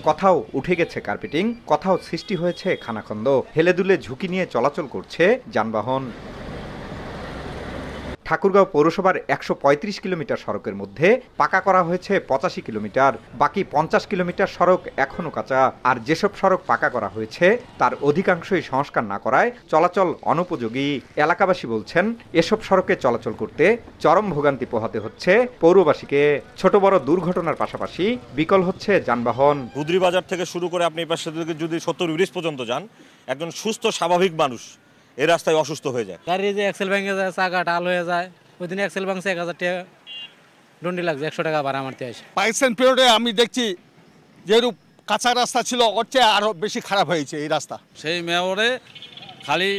কোথাও উঠে গেছে কার্পেটিং, কোথাও সৃষ্টি হয়েছে খানাখন্দ। হেলেদুলে ঝুঁকি নিয়ে চলাচল করছে যানবাহন। ঠাকুরগাঁও পৌরসভার ১৩৫ কিলোমিটার সড়কের মধ্যে পাকা করা হয়েছে ৮৫ কিলোমিটার, বাকি ৫০ কিলোমিটার সড়ক এখনও কাঁচা। আর যেসব সড়ক পাকা করা হয়েছে তার অধিকাংশই সংস্কার না করায় চলাচল অনুপযোগী। এলাকাবাসী বলছেন, এসব সড়কে চলাচল করতে চরম ভোগান্তি পোহাতে হচ্ছে পৌরবাসীকে। ছোট বড় দুর্ঘটনার পাশাপাশি বিকল হচ্ছে যানবাহন। গুদরি বাজার থেকে শুরু করে আপনি এই পাশে যদি ৭০ ব্রিজ পর্যন্ত যান, একজন সুস্থ স্বাভাবিক মানুষ এই রাস্তায় অসুস্থ হয়ে যায়। গাড়ি যে এক্সেল ভেঙে যায়, চাকা টাল হয়ে যায়। ওই দিন এক্সেল ভাঙছে ১,০০০ টাকা দণ্ডি লাগছে, ১০০ টাকা ভাড়া মারতে আসে। পাকিস্তান পিরিয়ডে আমি দেখছি যেরূপ কাঁচা রাস্তা ছিল ওর চেয়ে আরও বেশি খারাপ হয়েছে এই রাস্তা। সেই মেয়রে খালি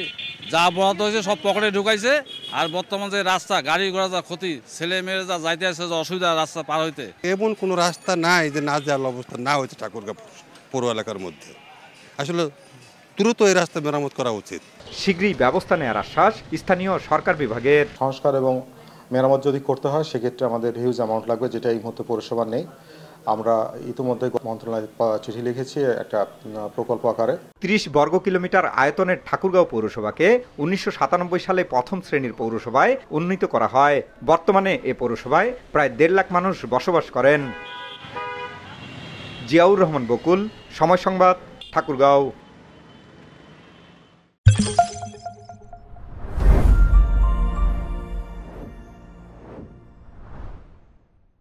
যা বরাদ্দ হয়েছে সব পকেটে ঢুকাইছে। আর বর্তমান যে রাস্তা, গাড়ি ঘোড়া যা ক্ষতি, ছেলে মেয়েরা যা যাইতে আসে যে অসুবিধা রাস্তা পার হইতে। এমন কোনো রাস্তা নাই যে না যাওয়ার অবস্থা না হয়েছে ঠাকুরগাঁও পৌর এলাকার মধ্যে। আসলে দ্রুত এই রাস্তা মেরামত করা উচিত। শীঘ্রই ব্যবস্থা নেওয়ার আশ্বাস স্থানীয় সরকার বিভাগের। সংস্কার এবং মেরামত যদি করতে হয় সেক্ষেত্রে আমাদের হিউজ অ্যামাউন্ট লাগবে, যেটা এই মুহূর্তে পৌরসভা নেই। আমরা ইতিমধ্যে মন্ত্রণালয়ে চিঠি লিখেছি একটা প্রকল্প আকারে। ৩০ বর্গ কিলোমিটার আয়তনের ঠাকুরগাঁও পৌরসভাকে ১৯৯৭ সালে প্রথম শ্রেণীর পৌরসভায় উন্নীত করা হয়। বর্তমানে এ পৌরসভায় প্রায় ১.৫ লাখ মানুষ বসবাস করেন। জিয়াউর রহমান বকুল, সময় সংবাদ, ঠাকুরগাঁও।